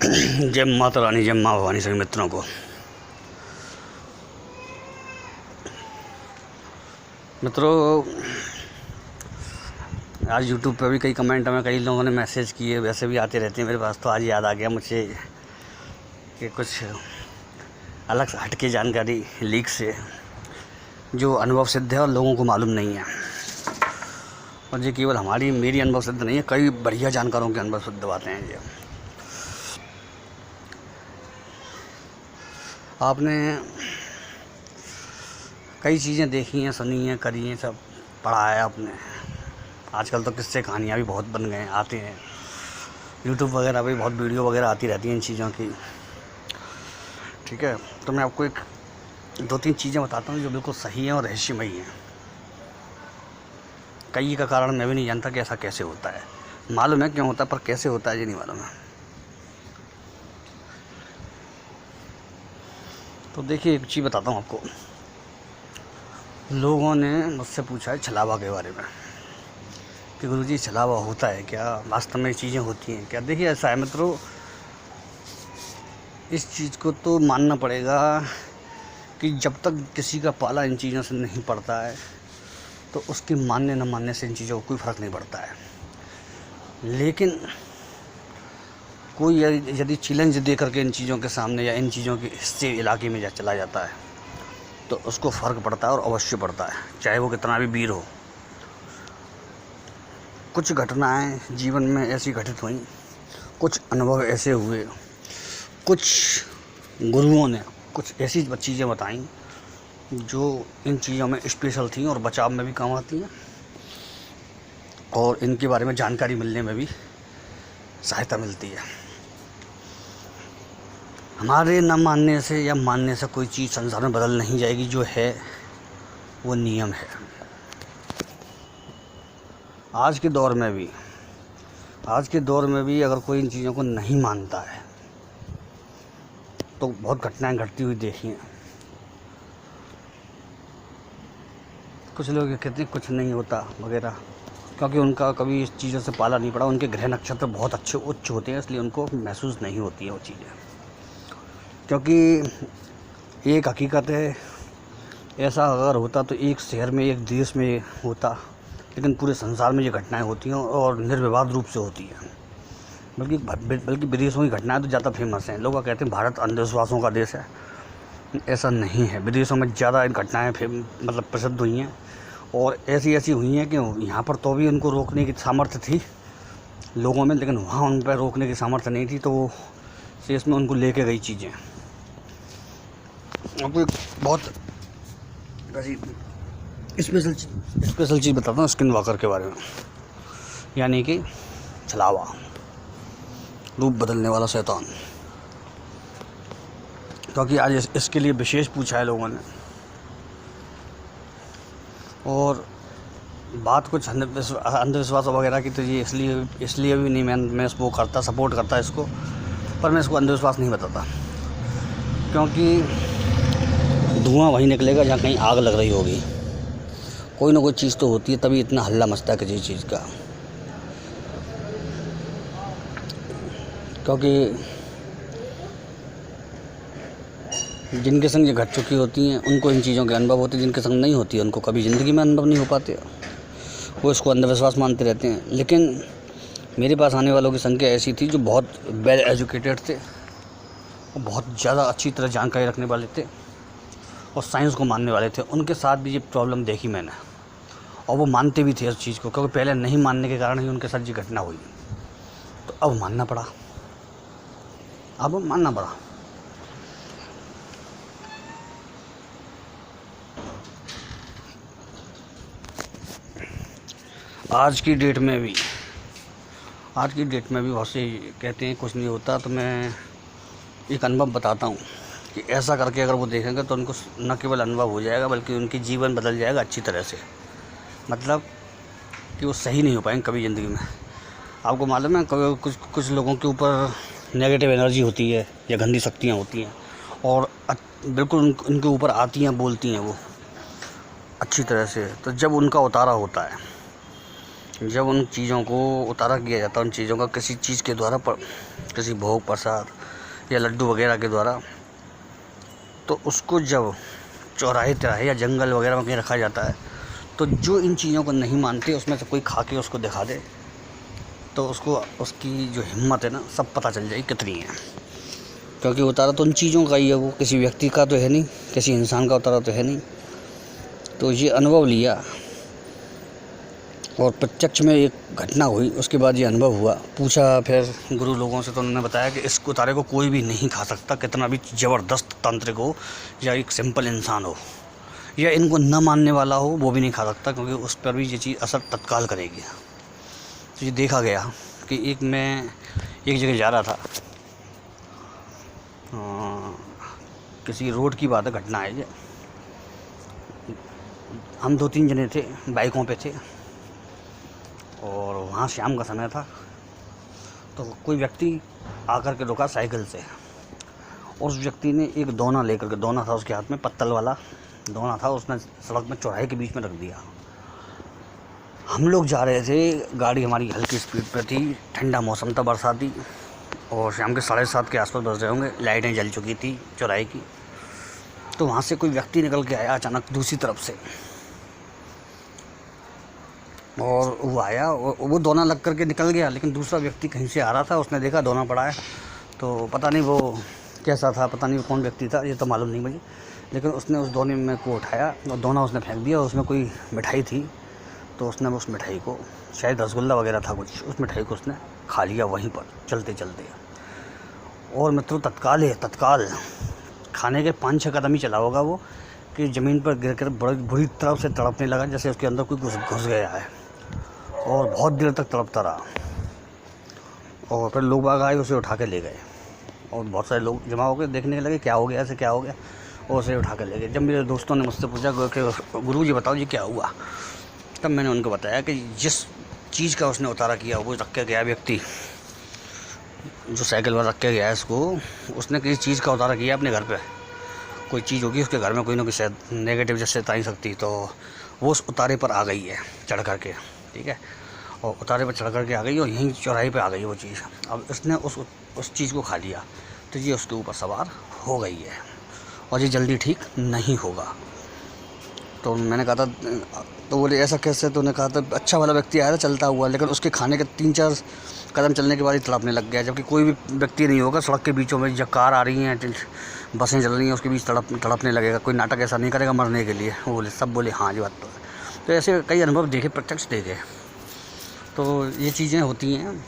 जय माता रानी, जय माँ भवानी सभी मित्रों को। मित्रों, आज यूट्यूब पर भी कई कमेंट में कई लोगों ने मैसेज किए, वैसे भी आते रहते हैं मेरे पास। तो आज याद आ गया मुझे कि कुछ अलग से हटके जानकारी लीक से जो अनुभव सिद्ध है और लोगों को मालूम नहीं है। और ये केवल मेरी अनुभव सिद्ध नहीं है, कई बढ़िया जानकारों के अनुभव सिद्ध बातें हैं ये। आपने कई चीज़ें देखी हैं, सुनी हैं, करी हैं, सब पढ़ा है आपने। आजकल तो किस्से कहानियाँ भी बहुत बन गए हैं, आते हैं यूट्यूब वगैरह पे, बहुत वीडियो वगैरह आती रहती हैं इन चीज़ों की। ठीक है, तो मैं आपको दो तीन चीज़ें बताता हूँ जो बिल्कुल सही हैं और रहस्यमयी हैं। कई का कारण मैं भी नहीं जानता कि ऐसा कैसे होता है। मालूम है क्यों होता है, पर कैसे होता है ये नहीं मालूम है। तो देखिए, एक चीज़ बताता हूँ आपको। लोगों ने मुझसे पूछा है छलावा के बारे में कि गुरुजी छलावा होता है क्या, वास्तव में चीज़ें होती हैं क्या। देखिए, ऐसा है मित्रों, इस चीज़ को तो मानना पड़ेगा कि जब तक किसी का पाला इन चीज़ों से नहीं पड़ता है तो उसके मानने न मानने से इन चीज़ों को कोई फ़र्क नहीं पड़ता है। लेकिन कोई यदि चैलेंज दे करके इन चीज़ों के सामने या इन चीज़ों के हिस्से इलाके में चला जाता है तो उसको फ़र्क पड़ता है, और अवश्य पड़ता है, चाहे वो कितना भी वीर हो। कुछ घटनाएं जीवन में ऐसी घटित हुई, कुछ अनुभव ऐसे हुए, कुछ गुरुओं ने कुछ ऐसी चीज़ें बताई जो इन चीज़ों में स्पेशल थी और बचाव में भी काम आती हैं, और इनके बारे में जानकारी मिलने में भी सहायता मिलती है। हमारे न मानने से या मानने से कोई चीज़ संसार में बदल नहीं जाएगी। जो है वो नियम है। आज के दौर में भी अगर कोई इन चीज़ों को नहीं मानता है तो बहुत घटनाएं घटती हुई देखी हैं। कुछ लोग कहते हैं कुछ नहीं होता वगैरह, क्योंकि उनका कभी इस चीज़ों से पाला नहीं पड़ा। उनके ग्रह नक्षत्र बहुत अच्छे उच्च होते हैं, इसलिए उनको महसूस नहीं होती है वो चीज़ें। क्योंकि एक हकीकत है, ऐसा अगर होता तो एक शहर में, एक देश में होता, लेकिन पूरे संसार में ये घटनाएं होती हैं और निर्विवाद रूप से होती हैं। बल्कि विदेशों की घटनाएं तो ज़्यादा फेमस हैं। लोग कहते हैं भारत अंधविश्वासों का देश है, ऐसा नहीं है। विदेशों में ज़्यादा घटनाएँ मतलब प्रसिद्ध हुई हैं, और ऐसी हुई हैं कि यहाँ पर तो भी उनको रोकने की सामर्थ्य थी लोगों में, लेकिन वहाँ उन पर रोकने की सामर्थ्य नहीं थी, तो वो शेष में उनको लेके गई चीज़ें। आपको एक बहुत स्पेशल चीज़ बताता हूँ स्किन वॉकर के बारे में, यानी कि छलावा, रूप बदलने वाला शैतान। क्योंकि आज इसके लिए विशेष पूछा है लोगों ने, और बात कुछ अंधविश्वास वगैरह की तो ये इसलिए भी नहीं मैं इसको सपोर्ट करता इसको, पर मैं इसको अंधविश्वास नहीं बताता। क्योंकि धुआं वहीं निकलेगा जहाँ कहीं आग लग रही होगी। कोई ना कोई चीज़ तो होती है, तभी इतना हल्ला मचता है किसी चीज़ का। क्योंकि जिनके संग ये घट चुकी होती हैं उनको इन चीज़ों के अनुभव होते हैं, जिनके संग नहीं होती है उनको कभी ज़िंदगी में अनुभव नहीं हो पाते, वो इसको अंधविश्वास मानते रहते हैं। लेकिन मेरे पास आने वालों की संख्या ऐसी थी जो बहुत वेल एजुकेटेड थे, और बहुत ज़्यादा अच्छी तरह जानकारी रखने वाले थे, और साइंस को मानने वाले थे। उनके साथ भी ये प्रॉब्लम देखी मैंने, और वो मानते भी थे इस चीज़ को, क्योंकि पहले नहीं मानने के कारण ही उनके साथ ये घटना हुई। तो अब मानना पड़ा। आज की डेट में भी बहुत से कहते हैं कुछ नहीं होता। तो मैं एक अनुभव बताता हूँ कि ऐसा करके अगर वो देखेंगे तो उनको न केवल अनुभव हो जाएगा, बल्कि उनकी जीवन बदल जाएगा अच्छी तरह से। मतलब कि वो सही नहीं हो पाएंगे कभी ज़िंदगी में। आपको मालूम है, कुछ लोगों के ऊपर नेगेटिव एनर्जी होती है या गंदी शक्तियाँ होती हैं, और बिल्कुल उनके ऊपर आती हैं, बोलती हैं वो अच्छी तरह से। तो जब उनका उतारा होता है जब उन चीज़ों को उतारा किया जाता है, उन चीज़ों का किसी चीज़ के द्वारा किसी भोग प्रसाद या लड्डू वगैरह के द्वारा, तो उसको जब चौराहे तिराहे या जंगल वगैरह में कहीं रखा जाता है, तो जो इन चीज़ों को नहीं मानते उसमें से कोई खा के उसको दिखा दे, तो उसको उसकी जो हिम्मत है ना, सब पता चल जाए कितनी है। क्योंकि उतारा तो उन चीज़ों का ही है, वो किसी व्यक्ति का तो है नहीं, किसी इंसान का उतारा तो है नहीं। तो ये अनुभव लिया और प्रत्यक्ष में एक घटना हुई, उसके बाद ये अनुभव हुआ। पूछा फिर गुरु लोगों से, तो उन्होंने बताया कि इस उतारे को कोई भी नहीं खा सकता, कितना भी ज़बरदस्त तांत्रिक हो या एक सिंपल इंसान हो या इनको न मानने वाला हो, वो भी नहीं खा सकता, क्योंकि उस पर भी ये चीज़ असर तत्काल करेगी। तो ये देखा गया कि मैं एक जगह जा रहा था, किसी रोड की बात है, घटना है ये। हम 2-3 जने थे, बाइकों पे थे और वहाँ शाम का समय था। तो कोई व्यक्ति आकर के रुका साइकिल से, और उस व्यक्ति ने एक दोना लेकर के, दोना था उसके हाथ में, पत्तल वाला दोना था, उसने सड़क में चौराहे के बीच में रख दिया। हम लोग जा रहे थे, गाड़ी हमारी हल्की स्पीड पे थी, ठंडा मौसम था, बरसाती, और शाम के 7:30 के आसपास बज रहे होंगे, लाइटें जल चुकी थी चौराहे की। तो वहाँ से कोई व्यक्ति निकल के आया अचानक दूसरी तरफ से, और वो आया और वो दोना लग करके निकल गया, लेकिन दूसरा व्यक्ति कहीं से आ रहा था, उसने देखा दोना पड़ा है, तो पता नहीं वो कैसा था, पता नहीं वो कौन व्यक्ति था, ये तो मालूम नहीं मुझे, लेकिन उसने उस दोने में को उठाया और दोना उसने फेंक दिया। उसमें कोई मिठाई थी, तो उसने उस मिठाई को, शायद रसगुल्ला वगैरह था कुछ, उस मिठाई को उसने खा लिया वहीं पर चलते चलते। और मित्रों तत्काल खाने के 5-6 कदम ही चला होगा वो, कि ज़मीन पर गिर कर बड़ी बुरी तरह से तड़पने लगा, जैसे उसके अंदर कोई घुस गया है, और बहुत देर तक तड़पता रहा। और फिर लोग बाग आए, उसे उठा के ले गए, और बहुत सारे लोग जमा हो गए, देखने लगे क्या हो गया, ऐसे क्या हो गया, और उसे उठा के ले गए। जब मेरे दोस्तों ने मुझसे पूछा कि गुरु जी बताओ जी क्या हुआ, तब मैंने उनको बताया कि जिस चीज़ का उसने उतारा किया, वो रख के गया व्यक्ति, जो साइकिल पर रख के गया है इसको, उसने किसी चीज़ का उतारा किया अपने घर पे। कोई चीज़ होगी उसके घर में, कोई ना कोई शायद नेगेटिव जैसे ताई सकती, तो वो उस उतारे पर आ गई है चढ़ कर के, ठीक है, और उतारे पर चढ़ कर के आ गई और यहीं चौराहे पे आ गई वो चीज़। अब इसने उस चीज़ को खा लिया, तो ये उसके ऊपर सवार हो गई है, और ये जल्दी ठीक नहीं होगा। तो मैंने कहा था, तो बोले ऐसा कैसे, तो उन्होंने कहा था अच्छा वाला व्यक्ति आया था चलता हुआ, लेकिन उसके खाने के 3-4 कदम चलने के बाद ही तड़पने लग गया। जबकि कोई भी व्यक्ति नहीं होगा सड़क के बीचों में, जब कार आ रही हैं, बसें चल रही हैं, उसके बीच तड़पने लगेगा। कोई नाटक ऐसा नहीं करेगा मरने के लिए। वो बोले, सब बोले हाँ जी बात तो ऐसे कई अनुभव देखे, प्रत्यक्ष देखे। तो ये चीज़ें होती हैं,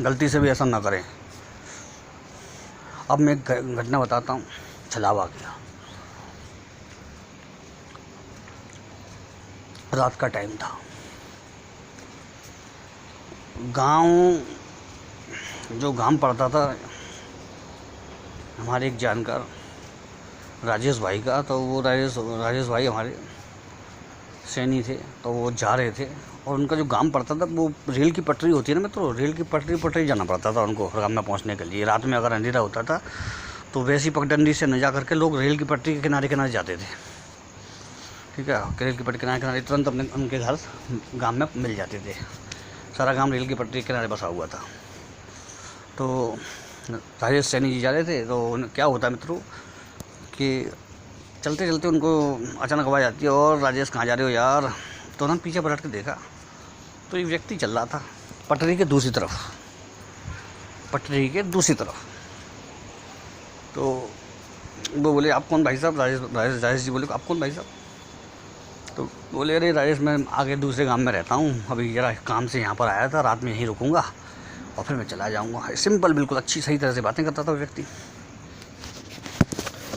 गलती से भी ऐसा ना करें। अब मैं एक घटना बताता हूँ, छलावा की। रात का टाइम था, जो गांव पड़ता था हमारे एक जानकार राजेश भाई का, तो वो राजेश भाई हमारे सैनी थे, तो वो जा रहे थे, और उनका जो गांव पड़ता था वो रेल की पटरी होती है ना, तो रेल की पटरी जाना पड़ता था उनको गांव में पहुंचने के लिए। रात में अगर अंधेरा होता था तो वैसी पगडंडी से न जा करके लोग रेल की पटरी के किनारे जाते थे, ठीक है। रेल की पटरी किनारे तुरंत अपने उनके घर गांव में मिल जाते थे। सारा गांव रेल की पटरी के किनारे बसा हुआ था। तो राजेश सैनी जी जा रहे थे, तो क्या होता है मित्रों कि चलते चलते उनको अचानक आवाज़ आती है, और राजेश कहाँ जा रहे हो यार। तो उन्होंने पीछे पलट के देखा, तो एक व्यक्ति चल रहा था पटरी के दूसरी तरफ। तो वो बोले, आप कौन भाई साहब? राजेश जी बोले, आप कौन भाई साहब? तो बोले, अरे राजेश, मैं आगे दूसरे गांव में रहता हूँ, अभी ज़रा काम से यहाँ पर आया था, रात में यहीं रुकूंगा और फिर मैं चला जाऊँगा। सिंपल, बिल्कुल अच्छी सही तरह से बातें करता था वो व्यक्ति।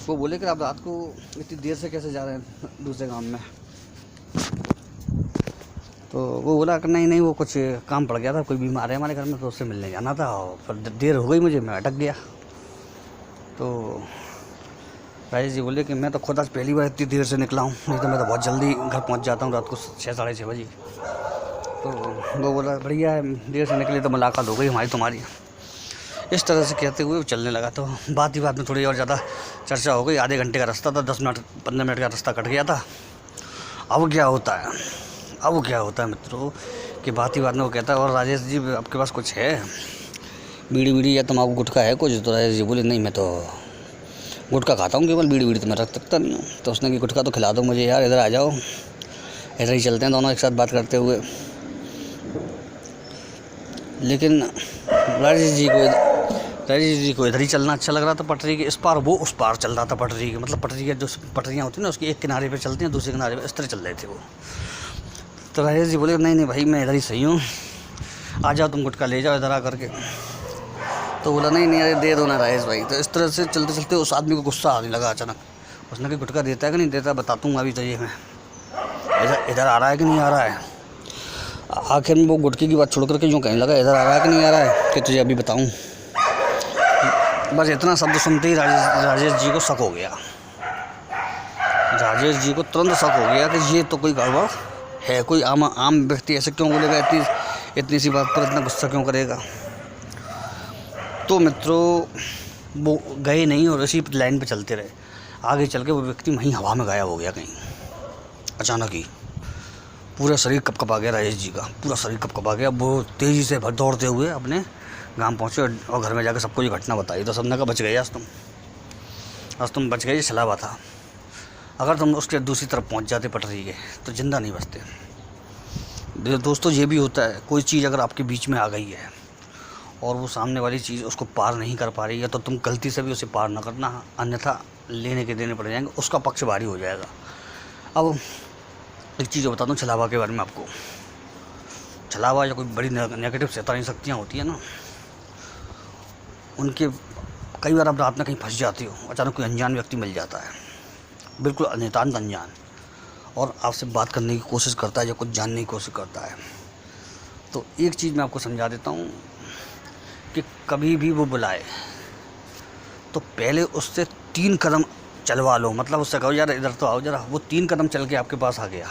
वो बोले कि आप रात को इतनी देर से कैसे जा रहे हैं दूसरे गांव में? तो वो बोला कि नहीं, वो कुछ काम पड़ गया था, कोई बीमार है हमारे घर में, तो उससे मिलने जाना था, और फिर देर हो गई मुझे, मैं अटक गया। तो राजेश जी बोले कि मैं तो खुद आज पहली बार इतनी देर से निकला हूँ, नहीं तो मैं तो बहुत जल्दी घर पहुँच जाता हूँ रात को 6-6:30 बजे। तो वो बोला, बढ़िया है, देर से निकले तो मुलाकात हो गई हमारी तुम्हारी। इस तरह से कहते हुए वो चलने लगा। तो बात ही बात में थोड़ी और ज़्यादा चर्चा हो गई। आधे घंटे का रास्ता था, 10 मिनट 15 मिनट का रास्ता कट गया था। अब क्या होता है, अब क्या होता है मित्रों कि बात ही बात में वो कहता है, और राजेश जी आपके पास कुछ है, बीड़ी बीड़ी या तम्बाकू गुटखा है कुछ? तो राजेश जी बोले नहीं, मैं तो गुटखा खाता हूँ केवल, बीड़ी बीड़ी तो मैं रख सकता नहीं हूँ। तो उसने कि गुटखा तो खिला दो मुझे यार, इधर आ जाओ, ऐसे ही चलते हैं दोनों एक साथ बात करते हुए। लेकिन राजेश जी को इधर ही चलना अच्छा लग रहा था पटरी के इस पार, वो उस पार चल रहा था पटरी के, मतलब पटरी के जो पटरियाँ होती हैं ना उसके एक किनारे पे चलती हैं, दूसरे किनारे पे इस तरह चल रहे थे वो। तो राजेश जी बोले नहीं नहीं भाई मैं इधर ही सही हूँ, आ जाओ तुम गुटखा ले जाओ इधर आ करके। तो बोला नहीं नहीं अरे दे दो ना राजेश भाई। तो इस तरह से चलते चलते उस आदमी को गुस्सा आने लगा अचानक। उसने कहा गुटखा देता है कि नहीं देता, बताता हूँ अभी तो ये मैं, इधर आ रहा है कि नहीं आ रहा है। आखिर में वो गुटके की बात छोड़ करके यूँ कहने लगा, इधर आ रहा है कि नहीं आ रहा है कि तुझे अभी बताऊँ। बस इतना शब्द सुनते ही राजेश जी को शक हो गया। राजेश जी को तुरंत शक हो गया कि ये तो कोई गड़बड़ है, कोई आम व्यक्ति ऐसे क्यों बोलेगा, इतनी सी बात पर इतना गुस्सा क्यों करेगा। तो मित्रों वो गए नहीं और इसी लाइन पे चलते रहे। आगे चल के वो व्यक्ति वहीं हवा में गायब हो गया कहीं अचानक ही। पूरा शरीर कपकपा गया राजेश जी का, पूरा शरीर कपकपा गया। वो तेज़ी से दौड़ते हुए अपने गांव पहुँचे और घर में जाकर सबको ये घटना बताई। तो सबने कहा बच गए आज तुम बच गए, चला हुआ था। अगर तुम उसके दूसरी तरफ पहुँच जाते पटरी के तो ज़िंदा नहीं बचते। दोस्तों ये भी होता है, कोई चीज़ अगर आपके बीच में आ गई है और वो सामने वाली चीज़ उसको पार नहीं कर पा रही है तो तुम गलती से भी उसे पार ना करना, अन्यथा लेने के देने पड़ जाएंगे, उसका पक्ष भारी हो जाएगा। अब एक चीज़ बताता हूँ छलावा के बारे में आपको। छलावा या कोई बड़ी नेगेटिव शैतानी शक्तियाँ होती हैं ना, उनके कई बार आप रात में कहीं फंस जाते हो, अचानक कोई अनजान व्यक्ति मिल जाता है, बिल्कुल नितांत अनजान, और आपसे बात करने की कोशिश करता है या कुछ जानने की कोशिश करता है। तो एक चीज़ मैं आपको समझा देता हूँ कि कभी भी वो बुलाए तो पहले उससे 3 कदम चलवा लो। मतलब उससे कहो यार इधर तो आओ जरा। वो 3 कदम चल के आपके पास आ गया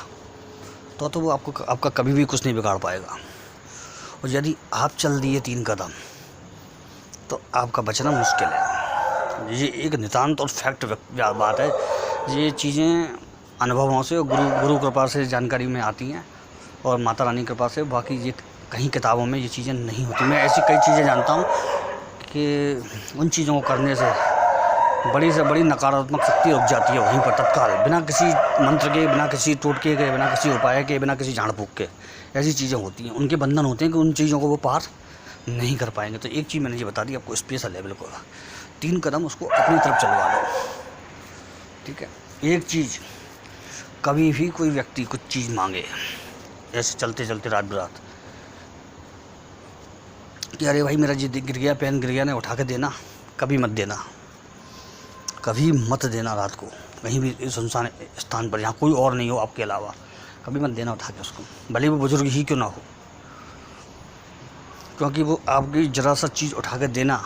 तो वो आपका कभी भी कुछ नहीं बिगाड़ पाएगा। और यदि आप चल दिए 3 कदम तो आपका बचना मुश्किल है। ये एक नितांत और फैक्ट बात है। ये चीज़ें अनुभवों से और गुरु कृपा से जानकारी में आती हैं और माता रानी कृपा से। बाकी ये कहीं किताबों में ये चीज़ें नहीं होती। मैं ऐसी कई चीज़ें जानता हूँ कि उन चीज़ों को करने से बड़ी से बड़ी नकारात्मक शक्ति रुक जाती है वहीं पर तत्काल, बिना किसी मंत्र के, बिना किसी टोटके के, बिना किसी उपाय के, बिना किसी झाड़ फूक के। ऐसी चीज़ें होती हैं, उनके बंधन होते हैं कि उन चीज़ों को वो पार नहीं कर पाएंगे। तो एक चीज़ मैंने ये बता दी आपको, स्पेशल है बिल्कुल। 3 कदम उसको अपनी तरफ चलवा लो, ठीक है। एक चीज़, कभी भी कोई व्यक्ति कुछ चीज़ मांगे ऐसे चलते चलते रात बरात कि अरे भाई मेरा जी गिर गया, पेन गिर गया, ने उठा के देना, कभी मत देना, कभी मत देना। रात को कहीं भी सुनसान स्थान पर जहाँ कोई और नहीं हो आपके अलावा, कभी मत देना उठा के उसको, भले वो बुजुर्ग ही क्यों ना हो। क्योंकि वो आपकी ज़रा सा चीज़ उठा के देना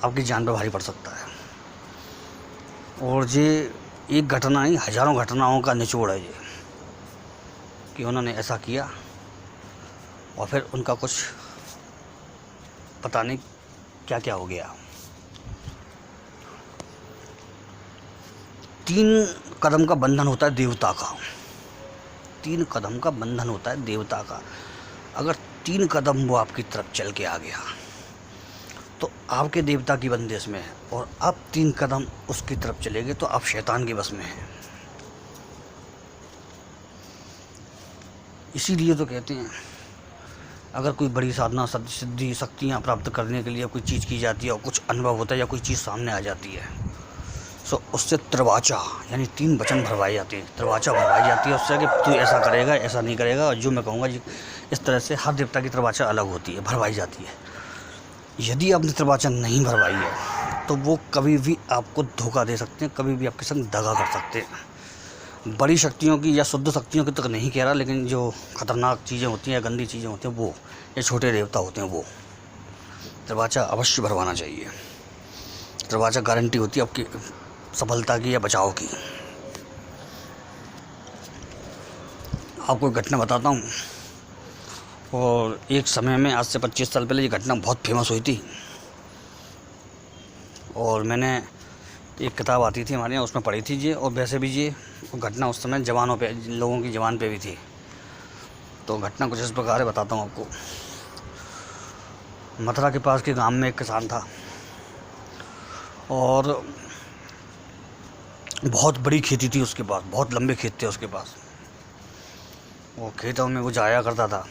आपकी जान पर भारी पड़ सकता है। और ये एक घटना नहीं, हज़ारों घटनाओं का निचोड़ है ये, कि उन्होंने ऐसा किया और फिर उनका कुछ पता नहीं क्या क्या हो गया। 3 कदम का बंधन होता है देवता का। 3 कदम का बंधन होता है देवता का। अगर 3 कदम वो आपकी तरफ चल के आ गया तो आपके देवता की बंदिश में है, और आप 3 कदम उसकी तरफ चलेंगे तो आप शैतान के बस में हैं। इसीलिए तो कहते हैं अगर कोई बड़ी साधना सिद्धि शक्तियाँ प्राप्त करने के लिए कोई चीज़ की जाती है और कुछ अनुभव होता है या कोई चीज़ सामने आ जाती है, सो उससे त्रिवाचा यानी 3 वचन भरवाए जाते हैं। त्रिवाचा भरवाई जाती है उससे कि तू ऐसा करेगा, ऐसा नहीं करेगा, और जो मैं कहूँगा इस तरह से हर देवता की त्रिवाचा अलग होती है, भरवाई जाती है। यदि आपने त्रिवाचा नहीं भरवाई है तो वो कभी भी आपको धोखा दे सकते हैं, कभी भी आपके संग दगा कर सकते हैं। बड़ी शक्तियों की या शुद्ध शक्तियों की तक नहीं कह रहा, लेकिन जो खतरनाक चीज़ें होती हैं या गंदी चीज़ें होती हैं वो, या छोटे देवता होते हैं, वो त्रिवाचा अवश्य भरवाना चाहिए। त्रिवाचा गारंटी होती है आपकी सफलता की या बचाव की। आपको एक घटना बताता हूँ, और एक समय में आज से 25 साल पहले ये घटना बहुत फेमस हुई थी। और मैंने एक किताब आती थी हमारे यहाँ, उसमें पढ़ी थी ये, और वैसे भी ये घटना उस समय जवानों पे, लोगों की जवान पे भी थी। तो घटना कुछ इस प्रकार है, बताता हूँ आपको। मथुरा के पास के गांव में एक किसान था और बहुत बड़ी खेती थी उसके पास, बहुत लंबे खेत थे उसके पास। वो खेतों में वो जाया करता था,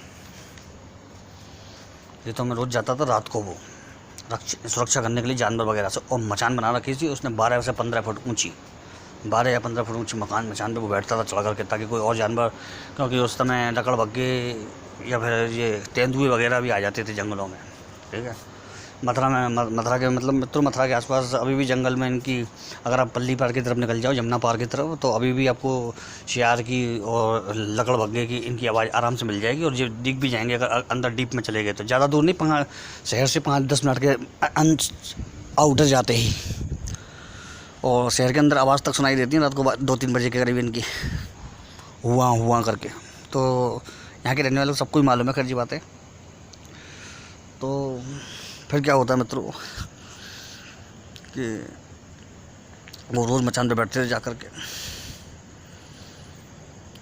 खेतों में रोज़ जाता था रात को, वो सुरक्षा करने के लिए जानवर वगैरह से। और मचान बना रखी थी उसने 12 से 15 फुट ऊंची, 12 या 15 फुट ऊंची मचान पे वो बैठता था चढ़ करके, ताकि कोई और जानवर, क्योंकि उस समय लकड़बग्घे या फिर ये तेंदुए वगैरह भी आ जाते थे जंगलों में, ठीक है। मथुरा के मतलब मित्रों, मथुरा के आसपास अभी भी जंगल में इनकी, अगर आप पल्ली पार की तरफ निकल जाओ, यमुना पार की तरफ, तो अभी भी आपको शियार की और लकड़बग्घे की इनकी आवाज़ आराम से मिल जाएगी। और ये दिख भी जाएंगे अगर अंदर डीप में चले गए तो। ज़्यादा दूर नहीं, शहर से 5-10 मिनट के आउटर जाते ही, और शहर के अंदर आवाज़ तक सुनाई देती है रात को 2-3 बजे के करीब इनकी, हुआ करके। तो यहाँ के रहने वालों को सबको ही मालूम है, खैर जी बात है। तो फिर क्या होता है मित्रों कि वो रोज़ मचान पे बैठते थे, जा कर के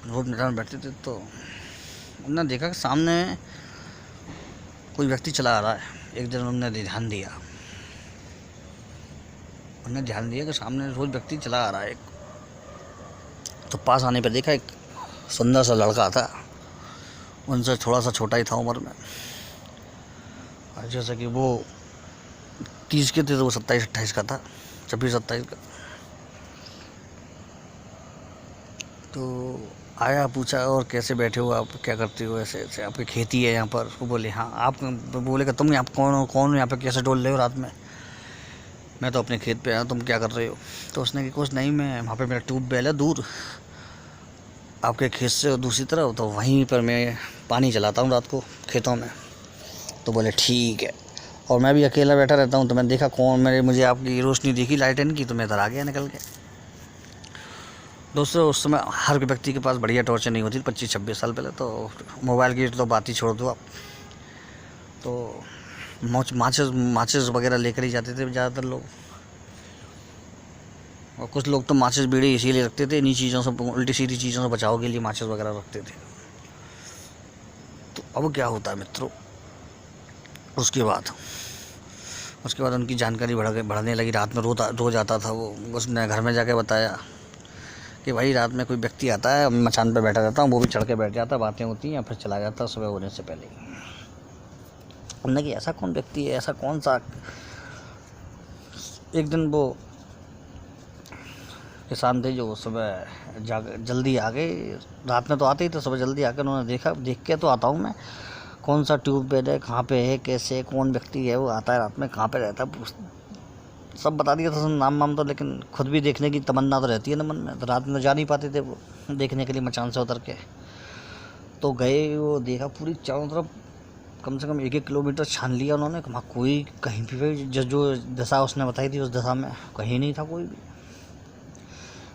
रोज़ मचान पे बैठते थे। तो उन्होंने देखा कि सामने कोई व्यक्ति चला आ रहा है। एक दिन उन्होंने ध्यान दिया कि सामने रोज़ व्यक्ति चला आ रहा है एक। तो पास आने पर देखा एक सुंदर सा लड़का था, उनसे थोड़ा सा छोटा ही था उम्र में। जैसा कि वो 30 के थे तो वो 27-28 का था, 26-27 का। तो आया, पूछा और कैसे बैठे हो आप, क्या करते हो, ऐसे ऐसे आपकी खेती है यहाँ पर। वो बोले हाँ। आप बोले कि तुम यहाँ कौन हो यहाँ पे, कैसे डोल रहे हो रात में। मैं तो अपने खेत पे आया, तुम क्या कर रहे हो। तो उसने कहा कुछ नहीं, मैं वहाँ पे मेरा ट्यूबवेल है दूर आपके खेत से और दूसरी तरफ, तो वहीं पर मैं पानी चलाता हूँ रात को खेतों में। तो बोले ठीक है। और मैं भी अकेला बैठा रहता हूँ, तो मैंने देखा मुझे आपकी रोशनी दिखी लाइटन की, तो मैं इधर आ गया निकल के। दोस्तों उस समय हर व्यक्ति के पास बढ़िया टॉर्च नहीं होती, 25-26 साल पहले। तो मोबाइल की तो बात ही छोड़ दो आप। तो माचिस वगैरह लेकर ही जाते थे ज़्यादातर लोग, और कुछ लोग तो माचिस बीड़ी इसीलिए रखते थे, इन्हीं चीज़ों से, उल्टी सीधी चीज़ों से बचाव के लिए माचिस वगैरह रखते थे। तो अब क्या होता है मित्रों, उसके बाद उनकी जानकारी बढ़ने लगी। रात में रोज आता था वो। उसने घर में जाके बताया कि भाई रात में कोई व्यक्ति आता है, मचान पे बैठा रहता हूँ, वो भी चढ़ के बैठ जाता, बातें होती हैं, फिर चला जाता सुबह होने से पहले ही। उन्होंने कि ऐसा कौन व्यक्ति है, ऐसा कौन सा। एक दिन वो किसान थे जो सुबह जल्दी आ गए, रात में तो आते ही थे, सुबह जल्दी आकर उन्होंने देख के तो आता हूँ मैं, कौन सा ट्यूबवेल है, कहाँ पे है, कैसे, कौन व्यक्ति है, वो आता है रात में, कहाँ पे रहता है, सब बता दिया था नाम तो। लेकिन खुद भी देखने की तमन्ना तो रहती है ना मन में, तो रात में तो जा नहीं पाते थे वो देखने के लिए मचान से उतर के। तो गए, वो देखा पूरी चारों तरफ, कम से कम 1-1 किलोमीटर छान लिया उन्होंने, वहाँ कोई कहीं भी जो दशा उसने बताई थी उस दशा में कहीं नहीं था कोई भी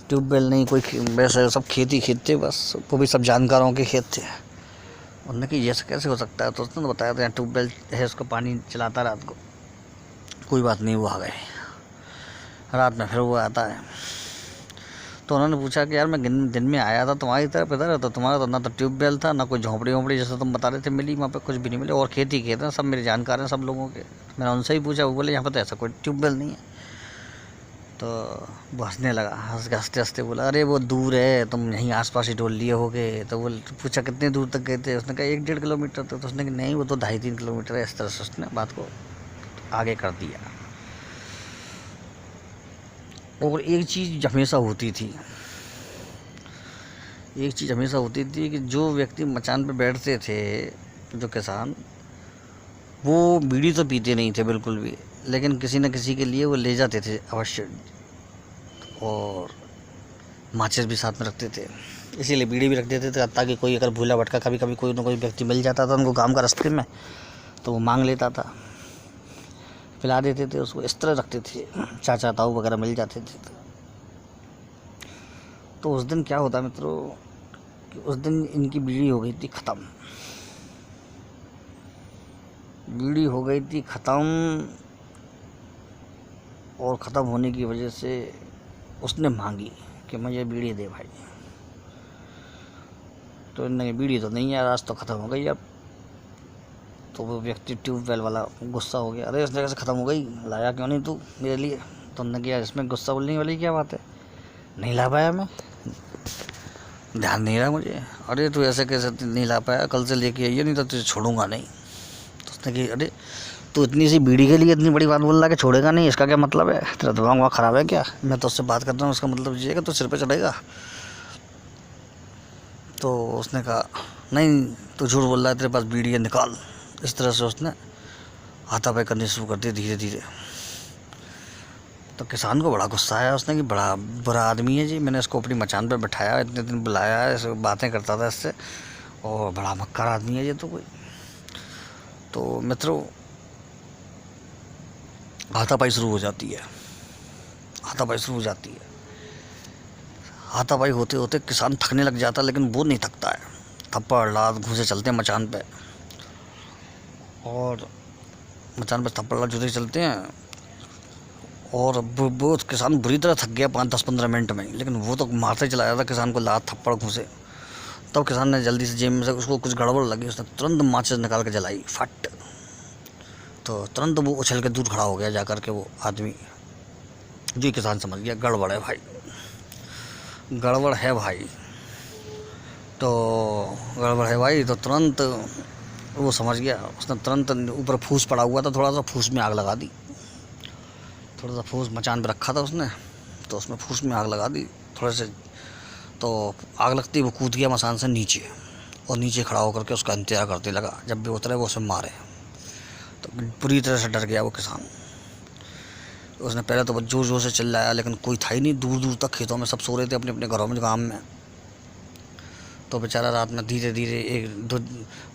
ट्यूबवेल, नहीं कोई, वैसे सब खेत थे बस, वो भी सब जानकारों के खेत थे। उन्होंने कि ये कैसे हो सकता है। तो उसने तो बताया था यहाँ ट्यूबवेल है, उसको पानी चलाता रात को। कोई बात नहीं, वो आ गए रात में, फिर वो आता है। तो उन्होंने पूछा कि यार मैं दिन में आया था तुम्हारी तरफ इधर, तो तुम्हारा तो ना तो ट्यूबवेल था, ना कोई झोंपड़ी वोंपड़ी जैसे तुम बता रहे थे मिली, वहाँ पे कुछ भी नहीं मिले, और खेत हैं, सब मेरे जानकार हैं सब लोगों के। मैंने उनसे ही पूछा, वो बोले यहाँ पर तो ऐसा कोई ट्यूबवेल नहीं है। तो वो हंसने लगा, हंसते हंसते बोला अरे वो दूर है, तुम यहीं आसपास ही डोल लिए होगे। तो वो पूछा कितने दूर तक गए थे, उसने कहा 1-1.5 किलोमीटर तक। तो उसने कहा नहीं वो तो 2.5-3 किलोमीटर है। इस तरह से उसने बात को आगे कर दिया। और एक चीज़ हमेशा होती थी कि जो व्यक्ति मचान पे बैठते थे, जो किसान, वो बीड़ी तो पीते नहीं थे बिल्कुल भी, लेकिन किसी न किसी के लिए वो ले जाते थे अवश्य, और माचिस भी साथ में रखते थे। इसीलिए बीड़ी भी रख देते थे, ताकि कोई अगर भूला भटका कभी कोई ना कोई व्यक्ति मिल जाता था उनको काम का रास्ते में, तो वो मांग लेता था, पिला देते थे उसको। इस तरह रखते थे, चाचा ताऊ वगैरह मिल जाते थे। तो उस दिन क्या होता मित्रों कि उस दिन इनकी बीड़ी हो गई थी ख़त्म। और ख़त्म होने की वजह से उसने मांगी कि मुझे बीड़ी दे भाई। तो इनने बीड़ी तो नहीं है, आज तो ख़त्म हो गई अब। तो वो व्यक्ति ट्यूबवेल वाला गुस्सा हो गया, अरे इस जगह से ख़त्म हो गई, लाया क्यों नहीं तू मेरे लिए। तो उन्होंने किया, इसमें गुस्सा बोलने वाली क्या बात है, नहीं ला पाया मैं, ध्यान नहीं रहा मुझे। अरे तू ऐसे कैसे नहीं ला पाया, कल से लेके आइए नहीं तो तुझे छोड़ूंगा नहीं। तो उसने कहा, अरे तू इतनी सी बीड़ी के लिए इतनी बड़ी बात बोल रहा है कि छोड़ेगा नहीं, इसका क्या मतलब है, तेरा दिमाग वहाँ ख़राब है क्या, मैं तो उससे बात कर रहा हूँ, उसका मतलब ये है कि तू सिर पे चढ़ेगा। तो उसने कहा, नहीं तू झूठ बोल रहा है, तेरे पास बीड़ी है, निकाल। इस तरह से उसने हाथापाई करनी शुरू कर दी धीरे धीरे। तो किसान को बड़ा गुस्सा आया, उसने कि बड़ा बुरा आदमी है जी, मैंने इसको अपनी मचान पे बैठाया, इतने दिन बुलाया है, ऐसे बातें करता था इससे, और बड़ा मक्कार आदमी है ये तो कोई। तो मित्रों, हाथापाई शुरू हो जाती है, हाथापाई शुरू हो जाती है। हाथापाई होते होते किसान थकने लग जाता है, लेकिन वो नहीं थकता है। थप्पड़ लात घूसे चलते हैं मचान पे, और मचान पे थप्पड़ लात जूते चलते हैं। और वो किसान बुरी तरह थक गया 5-10-15 मिनट में, लेकिन वो तो मारते चला जाता किसान को, लात थप्पड़ घूसे। तब किसान ने जल्दी से जेब में से, उसको कुछ गड़बड़ लगी, उसने तुरंत माचिस निकाल के जलाई, फट। तो तुरंत वो उछल के दूर खड़ा हो गया जाकर के, वो आदमी। जी किसान समझ गया गड़बड़ है भाई, गड़बड़ है भाई। तो गड़बड़ है भाई, तो तुरंत वो समझ गया, उसने तुरंत ऊपर फूस पड़ा हुआ था थोड़ा सा, फूस में आग लगा दी। थोड़ा सा फूस मचान पे रखा था उसने, तो उसमें फूस में आग लगा दी थोड़े से। तो आग लगती वो कूद गया मचान से नीचे, और नीचे खड़ा होकर के उसका इंतजार करते लगा जब भी उतरे वो उसे मारे। तो पूरी तरह से डर गया वो किसान। उसने पहले तो जोर जोर से चिल्लाया, लेकिन कोई था ही नहीं, दूर दूर तक खेतों में सब सो रहे थे अपने अपने घरों में, गाँव में। तो बेचारा रात में धीरे धीरे, एक दो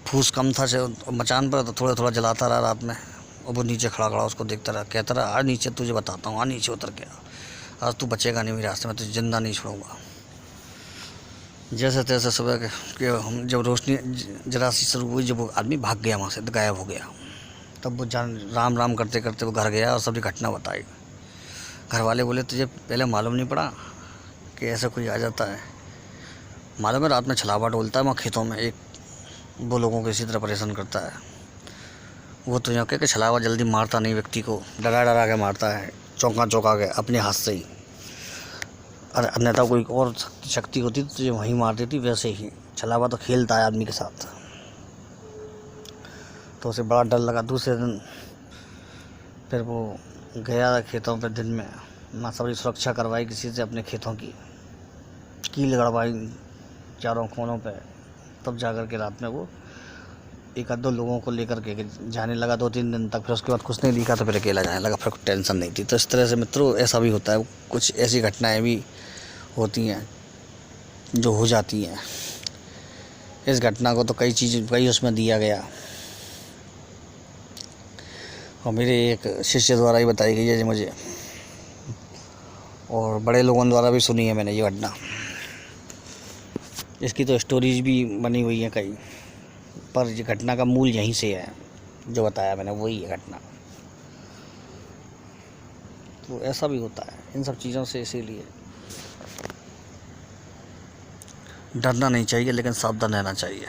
फूस कम था मचान पर, तो थोड़ा थोड़ा जलाता रहा रात में। और वो नीचे खड़ा खड़ा उसको देखता रहा, कहता रहा, आ नीचे तुझे बताता हूँ, आ नीचे उतर के, आज तू बचेगा नहीं मेरे रास्ते में, तुझे जिंदा नहीं छोड़ूंगा। जैसे तैसे सुबह के हम जब रोशनी जरा सी शुरू हुई, जब वो आदमी भाग गया वहाँ से, गायब हो गया। तब वो जान राम राम करते करते वो घर गया और सभी घटना बताई। घर वाले बोले, तुझे पहले मालूम नहीं पड़ा कि ऐसा कोई आ जाता है? मालूम है रात में छलावा डोलता है वहाँ खेतों में, एक वो लोगों को इसी तरह परेशान करता है। वो तो यहाँ कि छलावा जल्दी मारता नहीं, व्यक्ति को डरा डरा के मारता है, चौंका चौंका के अपने हाथ से ही। अरे अन्यथा कोई और शक्ति होती तो तुझे वहीं मार देती। वैसे ही छलावा तो खेलता है आदमी के साथ। तो उसे बड़ा डर लगा। दूसरे दिन फिर वो गया खेतों पे दिन में, माँ सबरी सुरक्षा करवाई किसी से अपने खेतों की, कील गड़वाई चारों कोनों पे। तब जाकर के रात में वो एक आध दो लोगों को लेकर के जाने लगा 2-3 दिन तक। फिर उसके बाद कुछ नहीं दिखा तो फिर अकेला जाने लगा, फिर टेंशन नहीं थी। तो इस तरह से मित्रों ऐसा भी होता है, कुछ ऐसी घटनाएं भी होती हैं जो हो जाती हैं। इस घटना को तो कई उसमें दिया गया, और मेरे एक शिष्य द्वारा ही बताई गई है जी मुझे, और बड़े लोगों द्वारा भी सुनी है मैंने ये घटना। इसकी तो स्टोरीज भी बनी हुई हैं कई, पर ये घटना का मूल यहीं से है, जो बताया मैंने वही है घटना। तो ऐसा भी होता है इन सब चीज़ों से, इसीलिए डरना नहीं चाहिए, लेकिन सावधान रहना चाहिए।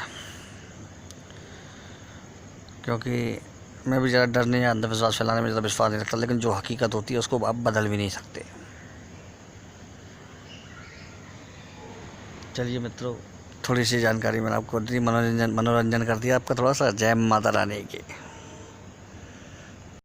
क्योंकि मैं भी ज़्यादा डरने या अंधविश्वास फैलाने में ज़्यादा विश्वास नहीं रखता, लेकिन जो हकीकत होती है उसको आप बदल भी नहीं सकते। चलिए मित्रों, थोड़ी सी जानकारी मैंने आपको दी, मनोरंजन कर दिया आपका थोड़ा सा। जय माता रानी की।